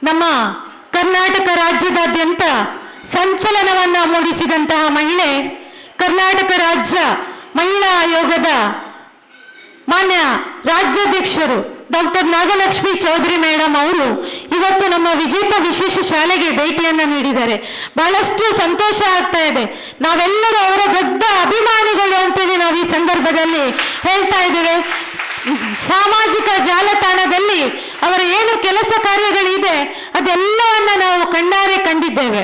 ನಮ್ಮ ಕರ್ನಾಟಕ ರಾಜ್ಯದಾದ್ಯಂತ ಸಂಚಲನವನ್ನ ಮೂಡಿಸಿದಂತಹ ಮಹಿಳೆ, ಕರ್ನಾಟಕ ರಾಜ್ಯ ಮಹಿಳಾ ಆಯೋಗದ ಮಾನ್ಯ ರಾಜ್ಯಾಧ್ಯಕ್ಷರು ಡಾಕ್ಟರ್ ನಾಗಲಕ್ಷ್ಮಿ ಚೌಧರಿ ಮೇಡಮ್ ಅವರು ಇವತ್ತು ನಮ್ಮ ವಿಜೇತ ವಿಶೇಷ ಶಾಲೆಗೆ ಭೇಟಿಯನ್ನ ನೀಡಿದ್ದಾರೆ. ಬಹಳಷ್ಟು ಸಂತೋಷ ಆಗ್ತಾ ಇದೆ. ನಾವೆಲ್ಲರೂ ಅವರ ದೊಡ್ಡ ಅಭಿಮಾನಿಗಳು ಅಂತೇಳಿ ನಾವು ಈ ಸಂದರ್ಭದಲ್ಲಿ ಹೇಳ್ತಾ ಇದ್ದೇವೆ. ಸಾಮಾಜಿಕ ಜಾಲತಾಣದಲ್ಲಿ ಅವರ ಏನು ಕೆಲಸ ಕಾರ್ಯಗಳಿದೆ ಅದೆಲ್ಲವನ್ನ ನಾವು ಕಣ್ಣಾರೆ ಕಂಡಿದ್ದೇವೆ.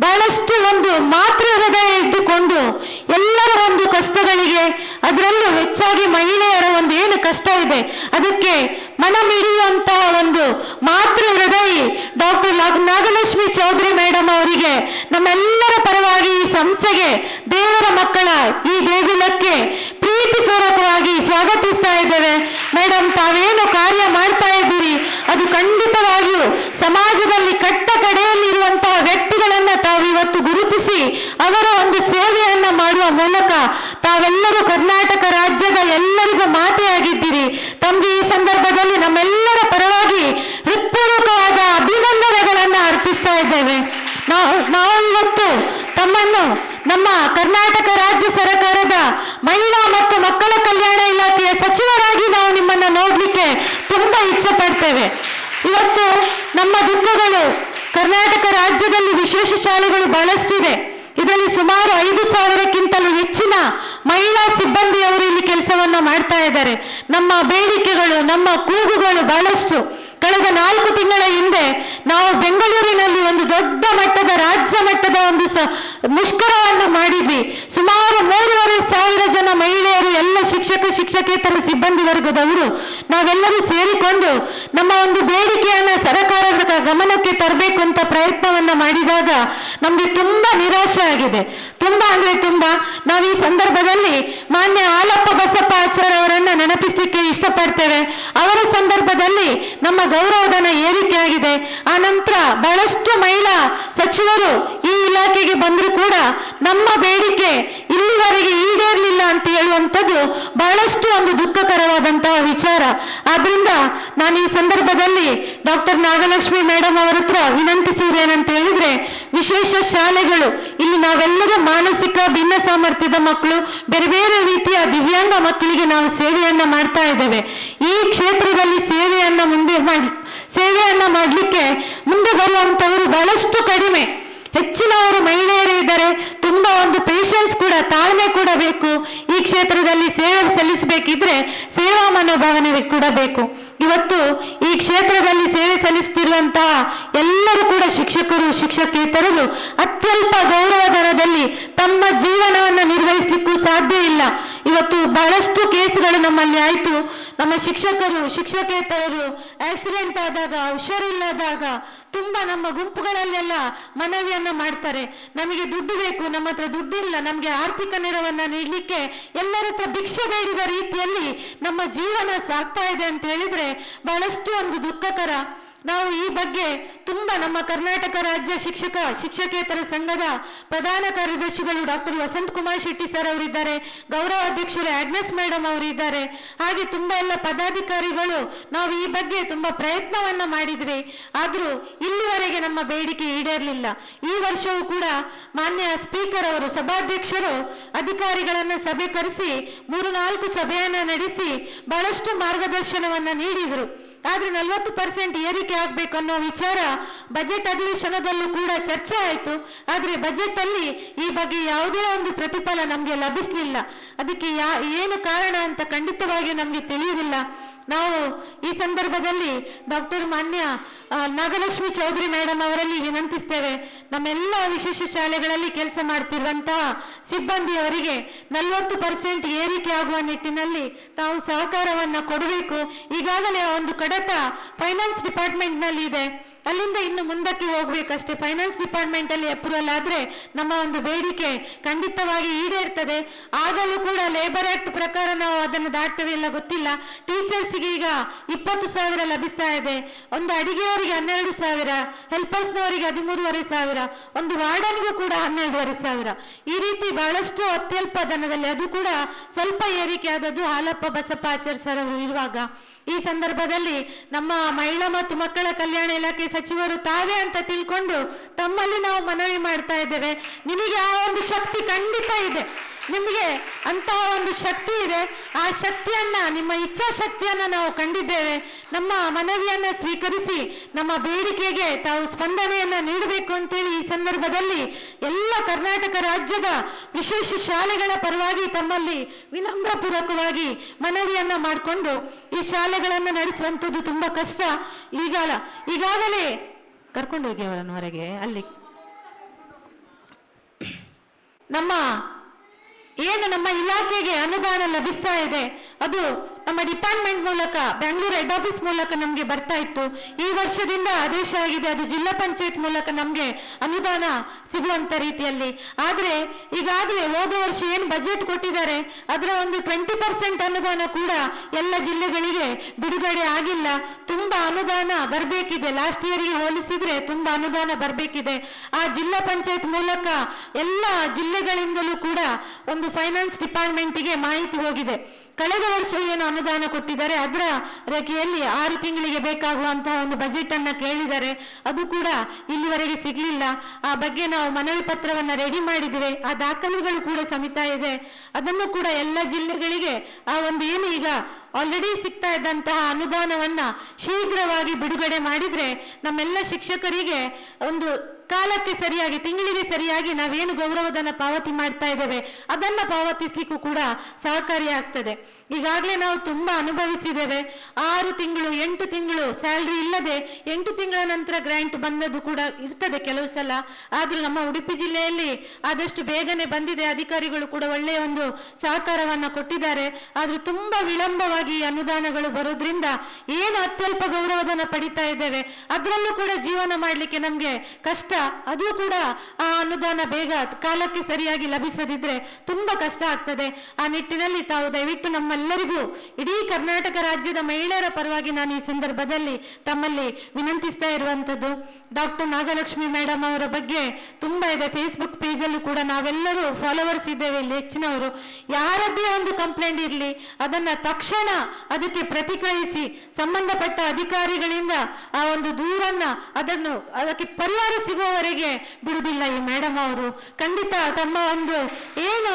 ಬಹಳಷ್ಟು ಒಂದು ಮಾತೃ ಹೃದಯ ಇದ್ದುಕೊಂಡು ಎಲ್ಲರ ಒಂದು ಕಷ್ಟಗಳಿಗೆ, ಅದರಲ್ಲೂ ಹೆಚ್ಚಾಗಿ ಮಹಿಳೆಯರ ಒಂದು ಏನು ಕಷ್ಟ ಇದೆ ಅದಕ್ಕೆ ಮನ ಮಿಡಿಯುವಂತಹ ಒಂದು ಮಾತೃ ಹೃದಯ ಡಾಕ್ಟರ್ ನಾಗಲಕ್ಷ್ಮಿ ಚೌಧರಿ ಮೇಡಮ್ ಅವರಿಗೆ ನಮ್ಮೆಲ್ಲರ ಪರವಾಗಿ ಈ ಸಂಸ್ಥೆಗೆ, ದೇವರ ಮಕ್ಕಳ ಈ ದೇಗುಲಕ್ಕೆ ಪ್ರೀತಿಪೂರ್ವಕವಾಗಿ ಸ್ವಾಗತಿಸ್ತಾ ಇದ್ದೇವೆ. ಮೇಡಮ್, ತಾವೇನು ಕಾರ್ಯ ಮಾಡ್ತಾ ಇದ್ದೀರಿ ಅದು ಖಂಡಿತವಾಗಿಯೂ ಸಮಾಜದಲ್ಲಿ ಕಟ್ಟ ಕಡೆಯಲ್ಲಿರುವಂತಹ ವ್ಯಕ್ತಿಗಳನ್ನ ತಾವು ಇವತ್ತು ಗುರುತಿಸಿ ಅವರ ಒಂದು ಸೇವೆಯನ್ನ ಮಾಡುವ ಮೂಲಕ ತಾವೆಲ್ಲರೂ ಕರ್ನಾಟಕ ರಾಜ್ಯದ ಎಲ್ಲರಿಗೂ ಮಾತೆಯಾಗಿದ್ದೀರಿ. ತಮಗೆ ಈ ಸಂದರ್ಭದಲ್ಲಿ ನಮ್ಮೆಲ್ಲರ ಪರವಾಗಿ ಹೃತ್ಪೂರ್ವಕವಾದ ಅಭಿನಂದನೆಗಳನ್ನ ಅರ್ಪಿಸ್ತಾ ಇದ್ದೇವೆ. ನಾವು ಇವತ್ತು ತಮ್ಮನ್ನು ನಮ್ಮ ಕರ್ನಾಟಕ ರಾಜ್ಯ ಸರ್ಕಾರದ ಮಹಿಳಾ ಮತ್ತು ಮಕ್ಕಳ ಕಲ್ಯಾಣ ಇಲಾಖೆಯ ಸಚಿವರಾಗಿ ನಾವು ನಿಮ್ಮನ್ನ ನೋಡ್ಲಿಕ್ಕೆ ತುಂಬಾ ಇಚ್ಛೆ ಪಡ್ತೇವೆ. ಇವತ್ತು ನಮ್ಮ ದುಃಖಗಳು, ಕರ್ನಾಟಕ ರಾಜ್ಯದಲ್ಲಿ ವಿಶೇಷ ಶಾಲೆಗಳು ಬಹಳಷ್ಟಿದೆ. ಇದರಲ್ಲಿ ಸುಮಾರು 5,000ಕ್ಕಿಂತಲೂ ಹೆಚ್ಚಿನ ಮಹಿಳಾ ಸಿಬ್ಬಂದಿಯವರು ಇಲ್ಲಿ ಕೆಲಸವನ್ನ ಮಾಡ್ತಾ ಇದ್ದಾರೆ. ನಮ್ಮ ಬೇಡಿಕೆಗಳು, ನಮ್ಮ ಕೂಗುಗಳು ಬಹಳಷ್ಟು. ಕಳೆದ 4 ತಿಂಗಳ ಹಿಂದೆ ನಾವು ಬೆಂಗಳೂರಿನಲ್ಲಿ ಒಂದು ದೊಡ್ಡ ಮಟ್ಟದ, ರಾಜ್ಯ ಮಟ್ಟದ ಒಂದು ಮುಷ್ಕರವನ್ನು ಮಾಡಿದ್ವಿ. ಸುಮಾರು 3,500 ಜನ ಮಹಿಳೆಯರು, ಎಲ್ಲ ಶಿಕ್ಷಕೇತರ ಸಿಬ್ಬಂದಿ ವರ್ಗದವರು ನಾವೆಲ್ಲರೂ ಸೇರಿಕೊಂಡು ನಮ್ಮ ಒಂದು ಬೇಡಿಕೆಯನ್ನ ಸರ್ಕಾರದ ಗಮನಕ್ಕೆ ತರಬೇಕು ಅಂತ ಪ್ರಯತ್ನವನ್ನ ಮಾಡಿದಾಗ ನಮ್ಗೆ ತುಂಬಾ ನಿರಾಶೆ ಆಗಿದೆ. ತುಂಬಾ ಅಂದ್ರೆ ತುಂಬಾ. ನಾವು ಈ ಸಂದರ್ಭದಲ್ಲಿ ಮಾನ್ಯ ಹಾಲಪ್ಪ ಬಸಪ್ಪ ಆಚಾರ್ಯ ಅವರನ್ನ ನೆನಪಿಸಲಿಕ್ಕೆ ಇಷ್ಟಪಡ್ತೇವೆ. ಅವರ ಸಂದರ್ಭದಲ್ಲಿ ನಮ್ಮ ಗೌರವಧನ ಏರಿಕೆ ಆಗಿದೆ. ಆ ನಂತರ ಬಹಳಷ್ಟು ಮಹಿಳಾ ಸಚಿವರು ಈ ಇಲಾಖೆಗೆ ಬಂದರೂ ಕೂಡ ನಮ್ಮ ಬೇಡಿಕೆ ಇಲ್ಲಿವರೆಗೆ ಈಡೇರಲಿಲ್ಲ ಅಂತ ಹೇಳುವಂಥದ್ದು ಬಹಳಷ್ಟು ಒಂದು ದುಃಖಕರವಾದಂತಹ ವಿಚಾರ. ಆದ್ರಿಂದ ನಾನು ಈ ಸಂದರ್ಭದಲ್ಲಿ ಡಾಕ್ಟರ್ ನಾಗಲಕ್ಷ್ಮಿ ಮೇಡಮ್ ಅವರ ಹತ್ರ ವಿನಂತಿಸುವುದೇನಂತ ಹೇಳಿದ್ರೆ, ವಿಶೇಷ ಶಾಲೆಗಳು ಇಲ್ಲಿ ನಾವೆಲ್ಲರೂ ಮಾನಸಿಕ ಭಿನ್ನ ಸಾಮರ್ಥ್ಯದ ಮಕ್ಕಳು, ಬೇರೆ ಬೇರೆ ರೀತಿಯ ದಿವ್ಯಾಂಗ ಮಕ್ಕಳಿಗೆ ನಾವು ಸೇವೆಯನ್ನ ಮಾಡ್ತಾ ಇದ್ದೇವೆ. ಈ ಕ್ಷೇತ್ರದಲ್ಲಿ ಸೇವೆಯನ್ನ ಮಾಡಲಿಕ್ಕೆ ಮುಂದೆ ಬರುವಂತವರು ಬಹಳಷ್ಟು ಕಡಿಮೆ. ಹೆಚ್ಚಿನವರು ಮಹಿಳೆಯರೇ ಇದ್ದಾರೆ. ತುಂಬಾ ಒಂದು ಪೇಷನ್ಸ್ ಕೂಡ, ತಾಳ್ಮೆ ಕೂಡ ಬೇಕು. ಈ ಕ್ಷೇತ್ರದಲ್ಲಿ ಸೇವೆ ಸಲ್ಲಿಸಬೇಕಿದ್ರೆ ಸೇವಾ ಮನೋಭಾವನೆ ಕೂಡ ಬೇಕು. ಇವತ್ತು ಈ ಕ್ಷೇತ್ರದಲ್ಲಿ ಸೇವೆ ಸಲ್ಲಿಸುತ್ತಿರುವಂತಹ ಎಲ್ಲರೂ ಕೂಡ ಶಿಕ್ಷಕರು, ಶಿಕ್ಷಕೇತರರು ಅತ್ಯಲ್ಪ ಗೌರವಧನದಲ್ಲಿ ತಮ್ಮ ಜೀವನವನ್ನು ನಿರ್ವಹಿಸಲಿಕ್ಕೂ ಸಾಧ್ಯ ಇಲ್ಲ. ಇವತ್ತು ಬಹಳಷ್ಟು ಕೇಸ್ಗಳು ನಮ್ಮಲ್ಲಿ ಆಯಿತು. ನಮ್ಮ ಶಿಕ್ಷಕರು, ಶಿಕ್ಷಕೇತರರು ಆಕ್ಸಿಡೆಂಟ್ ಆದಾಗ, ಹುಷಾರಿಲ್ಲದಾಗ ತುಂಬಾ ನಮ್ಮ ಗುಂಪುಗಳಲ್ಲೆಲ್ಲ ಮನವಿಯನ್ನ ಮಾಡ್ತಾರೆ. ನಮಗೆ ದುಡ್ಡು ಬೇಕು, ನಮ್ಮ ಹತ್ರ ದುಡ್ಡಿಲ್ಲ, ನಮಗೆ ಆರ್ಥಿಕ ನೆರವನ್ನ ನೀಡಲಿಕ್ಕೆ ಎಲ್ಲರ ಹತ್ರ ಭಿಕ್ಷೆ ಬೇಡಿದ ರೀತಿಯಲ್ಲಿ ನಮ್ಮ ಜೀವನ ಸಾಗ್ತಾ ಇದೆ ಅಂತ ಹೇಳಿದ್ರೆ ಬಹಳಷ್ಟು ಒಂದು ದುಃಖಕರ. ನಾವು ಈ ಬಗ್ಗೆ ತುಂಬಾ ನಮ್ಮ ಕರ್ನಾಟಕ ರಾಜ್ಯ ಶಿಕ್ಷಕೇತರ ಸಂಘದ ಪ್ರಧಾನ ಕಾರ್ಯದರ್ಶಿಗಳು ಡಾಕ್ಟರ್ ವಸಂತ್ ಕುಮಾರ್ ಶೆಟ್ಟಿ ಸರ್ ಅವರಿದ್ದಾರೆ, ಗೌರವ ಅಧ್ಯಕ್ಷರು ಆಗ್ನೆಸ್ ಮೇಡಮ್ ಅವರಿದ್ದಾರೆ, ಹಾಗೆ ತುಂಬಾ ಎಲ್ಲ ಪದಾಧಿಕಾರಿಗಳು ನಾವು ಈ ಬಗ್ಗೆ ತುಂಬಾ ಪ್ರಯತ್ನವನ್ನ ಮಾಡಿದ್ವಿ. ಆದ್ರೂ ಇಲ್ಲಿವರೆಗೆ ನಮ್ಮ ಬೇಡಿಕೆ ಈಡೇರಲಿಲ್ಲ. ಈ ವರ್ಷವೂ ಕೂಡ ಮಾನ್ಯ ಸ್ಪೀಕರ್ ಅವರು, ಸಭಾಧ್ಯಕ್ಷರು ಅಧಿಕಾರಿಗಳನ್ನ ಸಭೆ ಕರೆಸಿ 3-4 ಸಭೆಯನ್ನ ನಡೆಸಿ ಬಹಳಷ್ಟು ಮಾರ್ಗದರ್ಶನವನ್ನ ನೀಡಿದರು. ಆದ್ರೆ 40% ಏರಿಕೆ ಆಗ್ಬೇಕು ಅನ್ನೋ ವಿಚಾರ ಬಜೆಟ್ ಅಧಿವೇಶನದಲ್ಲೂ ಕೂಡ ಚರ್ಚೆ ಆಯಿತು. ಆದ್ರೆ ಬಜೆಟ್ ಅಲ್ಲಿ ಈ ಬಗ್ಗೆ ಯಾವುದೇ ಒಂದು ಪ್ರತಿಫಲ ನಮ್ಗೆ ಲಭಿಸಲಿಲ್ಲ. ಅದಕ್ಕೆ ಏನು ಕಾರಣ ಅಂತ ಖಂಡಿತವಾಗಿ ನಮ್ಗೆ ತಿಳಿಯುವುದಿಲ್ಲ. ನಾವು ಈ ಸಂದರ್ಭದಲ್ಲಿ ಡಾಕ್ಟರ್ ಮಾನ್ಯ ನಾಗಲಕ್ಷ್ಮಿ ಚೌಧರಿ ಮೇಡಮ್ ಅವರಲ್ಲಿ ವಿನಂತಿಸ್ತೇವೆ, ನಮ್ಮೆಲ್ಲ ವಿಶೇಷ ಶಾಲೆಗಳಲ್ಲಿ ಕೆಲಸ ಮಾಡ್ತಿರುವಂತಹ ಸಿಬ್ಬಂದಿಯವರಿಗೆ 40% ಏರಿಕೆ ಆಗುವ ನಿಟ್ಟಿನಲ್ಲಿ ತಾವು ಸಹಕಾರವನ್ನ ಕೊಡಬೇಕು. ಈಗಾಗಲೇ ಒಂದು ಕಡತ ಫೈನಾನ್ಸ್ ಡಿಪಾರ್ಟ್ಮೆಂಟ್ ನಲ್ಲಿ ಇದೆ, ಅಲ್ಲಿಂದ ಇನ್ನು ಮುಂದಕ್ಕೆ ಹೋಗ್ಬೇಕಷ್ಟೇ. ಫೈನಾನ್ಸ್ ಡಿಪಾರ್ಟ್ಮೆಂಟ್ ಅಲ್ಲಿ ಅಪ್ರೂವಲ್ ಆದ್ರೆ ನಮ್ಮ ಒಂದು ಬೇಡಿಕೆ ಖಂಡಿತವಾಗಿ ಈಡೇರ್ತದೆ. ಆಗಲೂ ಕೂಡ ಲೇಬರ್ ಆಕ್ಟ್ ಪ್ರಕಾರ ನಾವು ಅದನ್ನು ದಾಟ್ತೇವೆ ಇಲ್ಲ ಗೊತ್ತಿಲ್ಲ. ಟೀಚರ್ಸ್ಗೆ ಈಗ 20,000 ಲಭಿಸ್ತಾ ಇದೆ. ಒಂದು ಅಡಿಗೆಯವರಿಗೆ 12,000, ಹೆಲ್ಪರ್ಸ್ನವರಿಗೆ 13,500, ಒಂದು ವಾರ್ಡನ್ಗೂ ಕೂಡ 12,500. ಈ ರೀತಿ ಬಹಳಷ್ಟು ಅತ್ಯಲ್ಪ ಧನದಲ್ಲಿ, ಅದು ಕೂಡ ಸ್ವಲ್ಪ ಏರಿಕೆ ಆದದ್ದು ಹಾಲಪ್ಪ ಬಸಪ್ಪ ಆಚಾರ್ಯ ಸರ್ ಅವರು ಇರುವಾಗ. ಈ ಸಂದರ್ಭದಲ್ಲಿ ನಮ್ಮ ಮಹಿಳಾ ಮತ್ತು ಮಕ್ಕಳ ಕಲ್ಯಾಣ ಇಲಾಖೆ ಸಚಿವರು ತಾವೇ ಅಂತ ತಿಳ್ಕೊಂಡು ತಮ್ಮಲ್ಲಿ ನಾವು ಮನವಿ ಮಾಡ್ತಾ ಇದ್ದೇವೆ. ನಿಮಗೆ ಆ ಒಂದು ಶಕ್ತಿ ಖಂಡಿತ ಇದೆ, ನಿಮಗೆ ಅಂತಹ ಒಂದು ಶಕ್ತಿ ಇದೆ. ಆ ಶಕ್ತಿಯನ್ನ, ನಿಮ್ಮ ಇಚ್ಛಾಶಕ್ತಿಯನ್ನ ನಾವು ಕಂಡಿದ್ದೇವೆ. ನಮ್ಮ ಮನವಿಯನ್ನ ಸ್ವೀಕರಿಸಿ ನಮ್ಮ ಬೇಡಿಕೆಗೆ ತಾವು ಸ್ಪಂದನೆಯನ್ನ ನೀಡಬೇಕು ಅಂತೇಳಿ ಈ ಸಂದರ್ಭದಲ್ಲಿ ಎಲ್ಲ ಕರ್ನಾಟಕ ರಾಜ್ಯದ ವಿಶೇಷ ಶಾಲೆಗಳ ಪರವಾಗಿ ತಮ್ಮಲ್ಲಿ ವಿನಮ್ರಪೂರ್ವಕವಾಗಿ ಮನವಿಯನ್ನ ಮಾಡಿಕೊಂಡು ಈ ಶಾಲೆಗಳನ್ನು ನಡೆಸುವಂಥದ್ದು ತುಂಬಾ ಕಷ್ಟ. ಈಗಾಗಲೇ ಕರ್ಕೊಂಡು ಹೋಗಿ ಅವರನ್ನು ಹೊರಗೆ. ಅಲ್ಲಿ ನಮ್ಮ ಇಲಾಖೆಗೆ ಅನುದಾನ ಲಭಿಸ್ತಾ ಇದೆ, ಅದು ನಮ್ಮ ಡಿಪಾರ್ಟ್ಮೆಂಟ್ ಮೂಲಕ, ಬೆಂಗಳೂರು ಹೆಡ್ ಆಫೀಸ್ ಮೂಲಕ ನಮಗೆ ಬರ್ತಾ ಇತ್ತು. ಈ ವರ್ಷದಿಂದ ಆದೇಶ ಆಗಿದೆ, ಅದು ಜಿಲ್ಲಾ ಪಂಚಾಯತ್ ಮೂಲಕ ನಮಗೆ ಅನುದಾನ ಸಿಗುವಂತ ರೀತಿಯಲ್ಲಿ. ಆದ್ರೆ ಈಗಾಗಲೇ ಹೋದ ವರ್ಷ ಏನು ಬಜೆಟ್ ಕೊಟ್ಟಿದ್ದಾರೆ ಅದರ ಒಂದು 20% ಅನುದಾನ ಕೂಡ ಎಲ್ಲ ಜಿಲ್ಲೆಗಳಿಗೆ ಬಿಡುಗಡೆ ಆಗಿಲ್ಲ. ತುಂಬಾ ಅನುದಾನ ಬರಬೇಕಿದೆ, ಲಾಸ್ಟ್ ಇಯರ್ಗೆ ಹೋಲಿಸಿದ್ರೆ ತುಂಬಾ ಅನುದಾನ ಬರಬೇಕಿದೆ. ಆ ಜಿಲ್ಲಾ ಪಂಚಾಯತ್ ಮೂಲಕ ಎಲ್ಲ ಜಿಲ್ಲೆಗಳಿಂದಲೂ ಕೂಡ ಒಂದು ಫೈನಾನ್ಸ್ ಡಿಪಾರ್ಟ್ಮೆಂಟ್ಗೆ ಮಾಹಿತಿ ಹೋಗಿದೆ. ಕಳೆದ ವರ್ಷ ಏನು ಅನುದಾನ ಕೊಟ್ಟಿದ್ದಾರೆ ಅದರ ರೇಖೆಯಲ್ಲಿ 6 ತಿಂಗಳಿಗೆ ಬೇಕಾಗುವಂತಹ ಒಂದು ಬಜೆಟ್ ಅನ್ನ ಕೇಳಿದ್ದಾರೆ, ಅದು ಕೂಡ ಇಲ್ಲಿವರೆಗೆ ಸಿಗ್ಲಿಲ್ಲ. ಆ ಬಗ್ಗೆ ನಾವು ಮನವಿ ಪತ್ರವನ್ನ ರೆಡಿ ಮಾಡಿದ್ದೇವೆ, ಆ ದಾಖಲೆಗಳು ಕೂಡ ಸಮಿತ ಇದೆ. ಅದನ್ನು ಕೂಡ ಎಲ್ಲ ಜಿಲ್ಲೆಗಳಿಗೆ ಆ ಒಂದು ಏನು ಈಗ ಆಲ್ರೆಡಿ ಸಿಗ್ತಾ ಇದ್ದಂತಹ ಅನುದಾನವನ್ನ ಶೀಘ್ರವಾಗಿ ಬಿಡುಗಡೆ ಮಾಡಿದ್ರೆ ನಮ್ಮೆಲ್ಲ ಶಿಕ್ಷಕರಿಗೆ ಒಂದು ಕಾಲಕ್ಕೆ ಸರಿಯಾಗಿ, ತಿಂಗಳಿಗೆ ಸರಿಯಾಗಿ ನಾವೇನು ಗೌರವಧನ ಪಾವತಿ ಮಾಡ್ತಾ ಇದ್ದೇವೆ ಅದನ್ನ ಪಾವತಿಸ್ಲಿಕ್ಕೂ ಕೂಡ ಸಹಕಾರಿಯಾಗ್ತದೆ. ಈಗಾಗಲೇ ನಾವು ತುಂಬಾ ಅನುಭವಿಸಿದ್ದೇವೆ. 6 ತಿಂಗಳು 8 ತಿಂಗಳು ಸ್ಯಾಲ್ರಿ ಇಲ್ಲದೆ 8 ತಿಂಗಳ ನಂತರ ಗ್ರಾಂಟ್ ಬಂದದ್ದು ಕೂಡ ಇರ್ತದೆ ಕೆಲವು ಸಲ. ಆದ್ರೂ ನಮ್ಮ ಉಡುಪಿ ಜಿಲ್ಲೆಯಲ್ಲಿ ಆದಷ್ಟು ಬೇಗನೆ ಬಂದಿದೆ, ಅಧಿಕಾರಿಗಳು ಕೂಡ ಒಳ್ಳೆಯ ಒಂದು ಸಹಕಾರವನ್ನ ಕೊಟ್ಟಿದ್ದಾರೆ. ಆದ್ರೂ ತುಂಬಾ ವಿಳಂಬವಾಗಿ ಅನುದಾನಗಳು ಬರೋದ್ರಿಂದ ಏನು ಅತ್ಯಲ್ಪ ಗೌರವಧನ ಪಡಿತಾ ಇದ್ದೇವೆ ಅದರಲ್ಲೂ ಕೂಡ ಜೀವನ ಮಾಡ್ಲಿಕ್ಕೆ ನಮ್ಗೆ ಕಷ್ಟ. ಅದು ಕೂಡ ಆ ಅನುದಾನ ಬೇಗ ಕಾಲಕ್ಕೆ ಸರಿಯಾಗಿ ಲಭಿಸದಿದ್ರೆ ತುಂಬಾ ಕಷ್ಟ ಆಗ್ತದೆ. ಆ ನಿಟ್ಟಿನಲ್ಲಿ ತಾವು ದಯವಿಟ್ಟು ನಮ್ಮೆಲ್ಲರಿಗೂ, ಇಡೀ ಕರ್ನಾಟಕ ರಾಜ್ಯದ ಮಹಿಳೆಯರ ಪರವಾಗಿ ನಾನು ಈ ಸಂದರ್ಭದಲ್ಲಿ ತಮ್ಮಲ್ಲಿ ವಿನಂತಿಸ್ತಾ ಇರುವಂತದ್ದು, ಡಾಕ್ಟರ್ ನಾಗಲಕ್ಷ್ಮಿ ಮೇಡಮ್ ಅವರ ಬಗ್ಗೆ ತುಂಬಾ ಇದೆ. ಫೇಸ್ಬುಕ್ ಪೇಜ್ ಅಲ್ಲೂ ಕೂಡ ನಾವೆಲ್ಲರೂ ಫಾಲೋವರ್ಸ್ ಇದ್ದೇವೆ, ಇಲ್ಲಿ ಹೆಚ್ಚಿನವರು. ಯಾರದ್ದೇ ಒಂದು ಕಂಪ್ಲೇಂಟ್ ಇರಲಿ ಅದನ್ನ ತಕ್ಷಣ ಅದಕ್ಕೆ ಪ್ರತಿಕ್ರಿಯಿಸಿ ಸಂಬಂಧಪಟ್ಟ ಅಧಿಕಾರಿಗಳಿಂದ ಆ ಒಂದು ದೂರನ್ನ ಅದಕ್ಕೆ ಪರಿಹಾರ ಸಿಗುವವರೆಗೆ ಬಿಡುವುದಿಲ್ಲ ಈ ಮೇಡಮ್ ಅವರು. ಖಂಡಿತ ತಮ್ಮ ಒಂದು ಏನು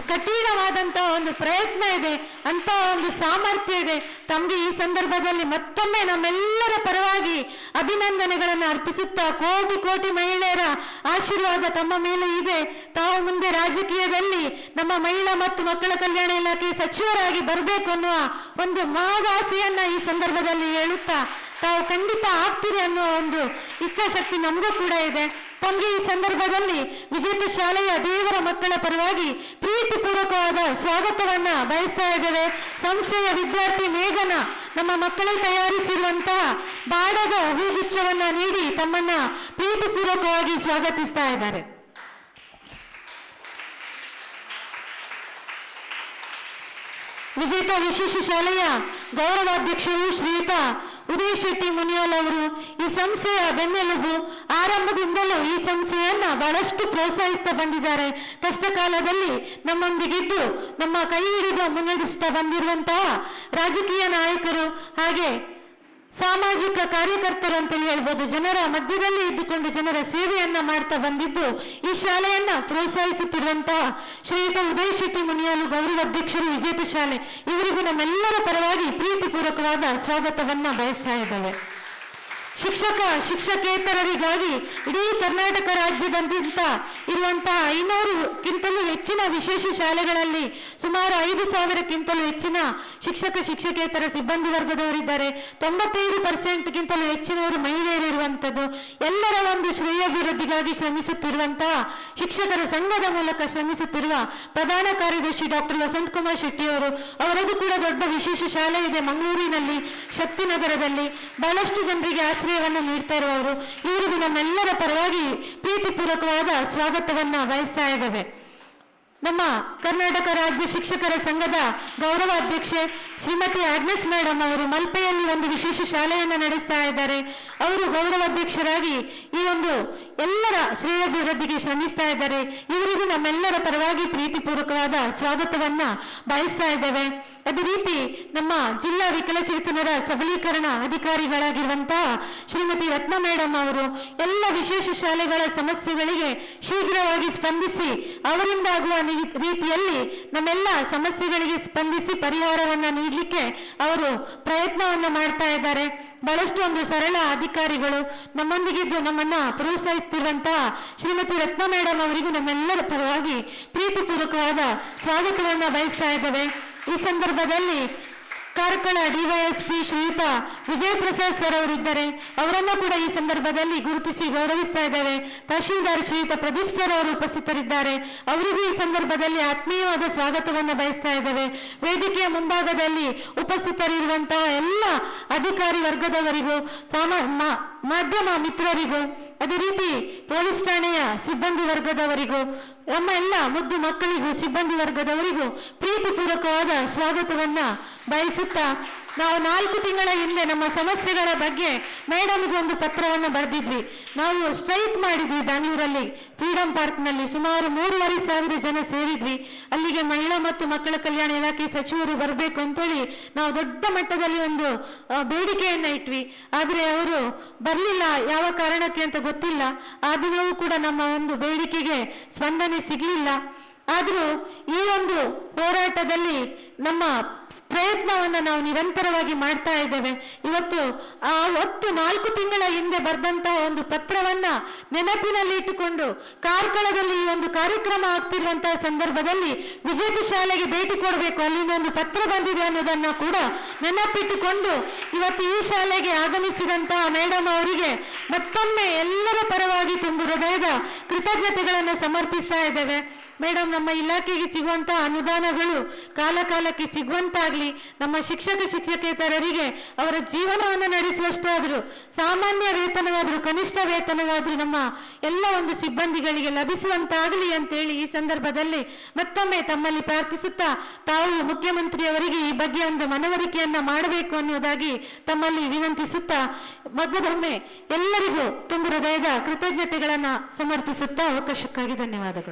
ಕಠಿಣವಾದಂತಹ ಒಂದು ಪ್ರಯತ್ನ ಇದೆ, ಅಂತ ಒಂದು ಸಾಮರ್ಥ್ಯ ಇದೆ. ತಮಗೆ ಈ ಸಂದರ್ಭದಲ್ಲಿ ಮತ್ತೊಮ್ಮೆ ನಮ್ಮೆಲ್ಲರ ಪರವಾಗಿ ಅಭಿನಂದನೆಗಳನ್ನು ಅರ್ಪಿಸುತ್ತಾ, ಕೋಟಿ ಕೋಟಿ ಮಹಿಳೆಯರ ಆಶೀರ್ವಾದ ತಮ್ಮ ಮೇಲೆ ಇದೆ. ತಾವು ಮುಂದೆ ರಾಜಕೀಯದಲ್ಲಿ ನಮ್ಮ ಮಹಿಳಾ ಮತ್ತು ಮಕ್ಕಳ ಕಲ್ಯಾಣ ಇಲಾಖೆ ಸಚಿವರಾಗಿ ಬರಬೇಕು ಅನ್ನುವ ಒಂದು ಮಹದಾಸೆಯನ್ನ ಈ ಸಂದರ್ಭದಲ್ಲಿ ಹೇಳುತ್ತಾ, ತಾವು ಖಂಡಿತ ಆಗ್ತೀರಿ ಅನ್ನುವ ಒಂದು ಇಚ್ಛಾಶಕ್ತಿ ನಮಗೂ ಕೂಡ ಇದೆ. ತಮಗೆ ಈ ಸಂದರ್ಭದಲ್ಲಿ ವಿಜೇತ ಶಾಲೆಯ ದೇವರ ಮಕ್ಕಳ ಪರವಾಗಿ ಪ್ರೀತಿಪೂರ್ವಕವಾದ ಸ್ವಾಗತವನ್ನ ಬಯಸ್ತಾ ಇದ್ದೇವೆ. ಸಂಸ್ಥೆಯ ವಿದ್ಯಾರ್ಥಿ ಮೇಘನ ನಮ್ಮ ಮಕ್ಕಳೇ ತಯಾರಿಸಿರುವಂತಹ ಬಾಡದ ಹೂಗುಚ್ಛವನ್ನ ನೀಡಿ ತಮ್ಮನ್ನ ಪ್ರೀತಿಪೂರ್ವಕವಾಗಿ ಸ್ವಾಗತಿಸ್ತಾ ಇದ್ದಾರೆ. ವಿಜೇತ ವಿಶೇಷ ಶಾಲೆಯ ಗೌರವಾಧ್ಯಕ್ಷರು ಶ್ರೀಯುತ ಉದಯ್ ಶೆಟ್ಟಿ ಮುನಿಯಾಲ್ ಅವರು ಈ ಸಂಸ್ಥೆಯ ಬೆನ್ನೆಲುಬು. ಆರಂಭದಿಂದಲೂ ಈ ಸಂಸ್ಥೆಯನ್ನ ಬಹಳಷ್ಟು ಪ್ರೋತ್ಸಾಹಿಸ್ತಾ ಬಂದಿದ್ದಾರೆ. ಕಷ್ಟ ಕಾಲದಲ್ಲಿ ನಮ್ಮೊಂದಿಗಿದ್ದು ನಮ್ಮ ಕೈ ಹಿಡಿದು ಮುನ್ನಡೆಸುತ್ತಾ ಬಂದಿರುವಂತಹ ರಾಜಕೀಯ ನಾಯಕರು ಹಾಗೆ ಸಾಮಾಜಿಕ ಕಾರ್ಯಕರ್ತರು ಅಂತೇಳಿ ಹೇಳ್ಬೋದು. ಜನರ ಮಧ್ಯದಲ್ಲಿ ಇದ್ದುಕೊಂಡು ಜನರ ಸೇವೆಯನ್ನ ಮಾಡ್ತಾ ಬಂದಿದ್ದು ಈ ಶಾಲೆಯನ್ನ ಪ್ರೋತ್ಸಾಹಿಸುತ್ತಿರುವಂತಹ ಶ್ರೀಯುತ ಉದಯ್ ಶೆಟ್ಟಿ ಮುನಿಯಾಲು ಗೌರವಾಧ್ಯಕ್ಷರು ವಿಜೇತ ಶಾಲೆ, ಇವರಿಗೂ ನಮ್ಮೆಲ್ಲರ ಪರವಾಗಿ ಪ್ರೀತಿಪೂರ್ವಕವಾದ ಸ್ವಾಗತವನ್ನ ಬಯಸ್ತಾ ಇದ್ದೇವೆ. ಶಿಕ್ಷಕೇತರರಿಗಾಗಿ ಇಡೀ ಕರ್ನಾಟಕ ರಾಜ್ಯದಾದ್ಯಂತ ಇರುವಂತಹ 500ಕ್ಕಿಂತಲೂ ಹೆಚ್ಚಿನ ವಿಶೇಷ ಶಾಲೆಗಳಲ್ಲಿ ಸುಮಾರು 5,000ಕ್ಕಿಂತಲೂ ಹೆಚ್ಚಿನ ಶಿಕ್ಷಕೇತರ ಸಿಬ್ಬಂದಿ ವರ್ಗದವರಿದ್ದಾರೆ. 95%ಗಿಂತಲೂ ಹೆಚ್ಚಿನವರು ಮಹಿಳೆಯರು ಇರುವಂತದ್ದು. ಎಲ್ಲರ ಒಂದು ಶ್ರೇಯಾಭಿವೃದ್ಧಿಗಾಗಿ ಶ್ರಮಿಸುತ್ತಿರುವಂತಹ ಶಿಕ್ಷಕರ ಸಂಘದ ಮೂಲಕ ಶ್ರಮಿಸುತ್ತಿರುವ ಪ್ರಧಾನ ಕಾರ್ಯದರ್ಶಿ ಡಾಕ್ಟರ್ ವಸಂತ್ ಕುಮಾರ್ ಶೆಟ್ಟಿ ಅವರದು ಕೂಡ ದೊಡ್ಡ ವಿಶೇಷ ಶಾಲೆ ಇದೆ ಮಂಗಳೂರಿನಲ್ಲಿ, ಶಕ್ತಿನಗರದಲ್ಲಿ. ಬಹಳಷ್ಟು ಜನರಿಗೆ ಆಶ್ರಯವನ್ನು ನೀಡ್ತಾ ಇರುವವರು. ಇವರಿಗೂ ನಮ್ಮೆಲ್ಲರ ಪರವಾಗಿ ಪ್ರೀತಿಪೂರ್ವಕವಾದ ಸ್ವಾಗತವನ್ನ ಬಯಸ್ತಾ ಇದ್ದೇವೆ. ನಮ್ಮ ಕರ್ನಾಟಕ ರಾಜ್ಯ ಶಿಕ್ಷಕರ ಸಂಘದ ಗೌರವ ಅಧ್ಯಕ್ಷೆ ಶ್ರೀಮತಿ ಆಗ್ನೆಸ್ ಮೇಡಮ್ ಅವರು ಮಲ್ಪೆಯಲ್ಲಿ ಒಂದು ವಿಶೇಷ ಶಾಲೆಯನ್ನು ನಡೆಸ್ತಾ ಇದ್ದಾರೆ. ಅವರು ಗೌರವ ಅಧ್ಯಕ್ಷರಾಗಿ ಈ ಒಂದು ಎಲ್ಲರ ಶ್ರೇಯಾಭಿವೃದ್ಧಿಗೆ ಶ್ರಮಿಸ್ತಾ ಇದ್ದಾರೆ. ಇವರಿಗೂ ನಮ್ಮೆಲ್ಲರ ಪರವಾಗಿ ಪ್ರೀತಿಪೂರ್ವಕವಾದ ಸ್ವಾಗತವನ್ನ ಬಯಸ್ತಾ ಇದ್ದೇವೆ. ಅದೇ ರೀತಿ ನಮ್ಮ ಜಿಲ್ಲಾ ವಿಕಲಚೇತನರ ಸಬಲೀಕರಣ ಅಧಿಕಾರಿಗಳಾಗಿರುವಂತಹ ಶ್ರೀಮತಿ ರತ್ನ ಮೇಡಮ್ ಅವರು ಎಲ್ಲ ವಿಶೇಷ ಶಾಲೆಗಳ ಸಮಸ್ಯೆಗಳಿಗೆ ಶೀಘ್ರವಾಗಿ ಸ್ಪಂದಿಸಿ ಅವರಿಂದಾಗುವ ರೀತಿಯಲ್ಲಿ ನಮ್ಮೆಲ್ಲ ಸಮಸ್ಯೆಗಳಿಗೆ ಸ್ಪಂದಿಸಿ ಪರಿಹಾರವನ್ನ ನೀಡಲಿಕ್ಕೆ ಅವರು ಪ್ರಯತ್ನವನ್ನ ಮಾಡ್ತಾ ಇದ್ದಾರೆ. ಬಹಳಷ್ಟು ಒಂದು ಸರಳ ಅಧಿಕಾರಿಗಳು ನಮ್ಮೊಂದಿಗಿದ್ದು ನಮ್ಮನ್ನ ಪ್ರೋತ್ಸಾಹಿಸುತ್ತಿರುವಂತಹ ಶ್ರೀಮತಿ ರತ್ನ ಮೇಡಮ್ ಅವರಿಗೂ ನಮ್ಮೆಲ್ಲರ ಪರವಾಗಿ ಪ್ರೀತಿಪೂರ್ವಕವಾದ ಸ್ವಾಗತವನ್ನ ಬಯಸ್ತಾ ಇದ್ದೇವೆ. ಈ ಸಂದರ್ಭದಲ್ಲಿ ಕಾರ್ಕಳ ಡಿವೈಎಸ್ಪಿ ಶ್ರೀಯುತ ವಿಜಯ ಪ್ರಸಾದ್ ಸರ್ ಅವರಿದ್ದಾರೆ. ಅವರನ್ನು ಕೂಡ ಈ ಸಂದರ್ಭದಲ್ಲಿ ಗುರುತಿಸಿ ಗೌರವಿಸ್ತಾ ಇದ್ದೇವೆ. ತಹಶೀಲ್ದಾರ್ ಶ್ರೀಯುತ ಪ್ರದೀಪ್ ಸರ್ ಅವರು ಉಪಸ್ಥಿತರಿದ್ದಾರೆ. ಅವರಿಗೂ ಈ ಸಂದರ್ಭದಲ್ಲಿ ಆತ್ಮೀಯವಾದ ಸ್ವಾಗತವನ್ನು ಬಯಸ್ತಾ ಇದ್ದೇವೆ. ವೇದಿಕೆಯ ಮುಂಭಾಗದಲ್ಲಿ ಉಪಸ್ಥಿತರಿರುವಂತಹ ಎಲ್ಲ ಅಧಿಕಾರಿ ವರ್ಗದವರಿಗೂ ಮಾಧ್ಯಮ ಮಿತ್ರರಿಗೂ ಅದೇ ರೀತಿ ಪೊಲೀಸ್ ಠಾಣೆಯ ಸಿಬ್ಬಂದಿ ವರ್ಗದವರಿಗೂ ನಮ್ಮ ಎಲ್ಲ ಮುದ್ದು ಮಕ್ಕಳಿಗೂ ಸಿಬ್ಬಂದಿ ವರ್ಗದವರಿಗೂ ಪ್ರೀತಿಪೂರ್ವಕವಾದ ಸ್ವಾಗತವನ್ನ ಬಯಸುತ್ತಾ ನಾವು 4 ತಿಂಗಳ ಹಿಂದೆ ನಮ್ಮ ಸಮಸ್ಯೆಗಳ ಬಗ್ಗೆ ಮೇಡಮ್ಗೆ ಒಂದು ಪತ್ರವನ್ನು ಬರೆದಿದ್ವಿ. ನಾವು ಸ್ಟ್ರೈಕ್ ಮಾಡಿದ್ವಿ ಬ್ಯಾಂಗ್ಳೂರಲ್ಲಿ ಫ್ರೀಡಂ ಪಾರ್ಕ್ನಲ್ಲಿ. ಸುಮಾರು 3,500 ಜನ ಸೇರಿದ್ವಿ. ಅಲ್ಲಿಗೆ ಮಹಿಳಾ ಮತ್ತು ಮಕ್ಕಳ ಕಲ್ಯಾಣ ಇಲಾಖೆ ಸಚಿವರು ಬರಬೇಕು ಅಂತೇಳಿ ನಾವು ದೊಡ್ಡ ಮಟ್ಟದಲ್ಲಿ ಒಂದು ಬೇಡಿಕೆಯನ್ನ ಇಟ್ವಿ. ಆದರೆ ಅವರು ಬರಲಿಲ್ಲ. ಯಾವ ಕಾರಣಕ್ಕೆ ಅಂತ ಗೊತ್ತಿಲ್ಲ. ಆ ದಿನವೂ ಕೂಡ ನಮ್ಮ ಒಂದು ಬೇಡಿಕೆಗೆ ಸ್ಪಂದನೆ ಸಿಗಲಿಲ್ಲ. ಆದರೂ ಈ ಒಂದು ಹೋರಾಟದಲ್ಲಿ ನಮ್ಮ ಪ್ರಯತ್ನವನ್ನ ನಾವು ನಿರಂತರವಾಗಿ ಮಾಡ್ತಾ ಇದ್ದೇವೆ. ಇವತ್ತು 4 ತಿಂಗಳ ಹಿಂದೆ ಬರೆದಂತಹ ಒಂದು ಪತ್ರವನ್ನ ನೆನಪಿನಲ್ಲಿ ಇಟ್ಟುಕೊಂಡು ಕಾರ್ಕಳದಲ್ಲಿ ಈ ಒಂದು ಕಾರ್ಯಕ್ರಮ ಆಗ್ತಿರುವಂತಹ ಸಂದರ್ಭದಲ್ಲಿ ವಿಜೇತ ಶಾಲೆಗೆ ಭೇಟಿ ಕೊಡಬೇಕು, ಅಲ್ಲಿಂದ ಒಂದು ಪತ್ರ ಬಂದಿದೆ ಅನ್ನೋದನ್ನ ಕೂಡ ನೆನಪಿಟ್ಟುಕೊಂಡು ಇವತ್ತು ಈ ಶಾಲೆಗೆ ಆಗಮಿಸಿದಂತಹ ಮೇಡಮ್ ಅವರಿಗೆ ಮತ್ತೊಮ್ಮೆ ಎಲ್ಲರ ಪರವಾಗಿ ತುಂಬು ಹೃದಯದ ಕೃತಜ್ಞತೆಗಳನ್ನು ಸಮರ್ಪಿಸ್ತಾ ಇದ್ದೇವೆ. ಮೇಡಮ್, ನಮ್ಮ ಇಲಾಖೆಗೆ ಸಿಗುವಂತಹ ಅನುದಾನಗಳು ಕಾಲಕಾಲಕ್ಕೆ ಸಿಗುವಂತಾಗ್ಲಿ, ನಮ್ಮ ಶಿಕ್ಷಕೇತರರಿಗೆ ಅವರ ಜೀವನವನ್ನು ನಡೆಸುವಷ್ಟಾದರೂ ಸಾಮಾನ್ಯ ವೇತನವಾದರೂ ಕನಿಷ್ಠ ವೇತನವಾದರೂ ನಮ್ಮ ಎಲ್ಲ ಒಂದು ಸಿಬ್ಬಂದಿಗಳಿಗೆ ಲಭಿಸುವಂತಾಗಲಿ ಅಂತೇಳಿ ಈ ಸಂದರ್ಭದಲ್ಲಿ ಮತ್ತೊಮ್ಮೆ ತಮ್ಮಲ್ಲಿ ಪ್ರಾರ್ಥಿಸುತ್ತಾ ತಾವು ಮುಖ್ಯಮಂತ್ರಿಯವರಿಗೆ ಈ ಬಗ್ಗೆ ಒಂದು ಮನವರಿಕೆಯನ್ನ ಮಾಡಬೇಕು ಅನ್ನುವುದಾಗಿ ತಮ್ಮಲ್ಲಿ ವಿನಂತಿಸುತ್ತಾ ಮತ್ತೊಮ್ಮೆ ಎಲ್ಲರಿಗೂ ತುಂಬು ಹೃದಯದ ಕೃತಜ್ಞತೆಗಳನ್ನ ಸಮರ್ಪಿಸುತ್ತಾ ಅವಕಾಶಕ್ಕಾಗಿ ಧನ್ಯವಾದಗಳು.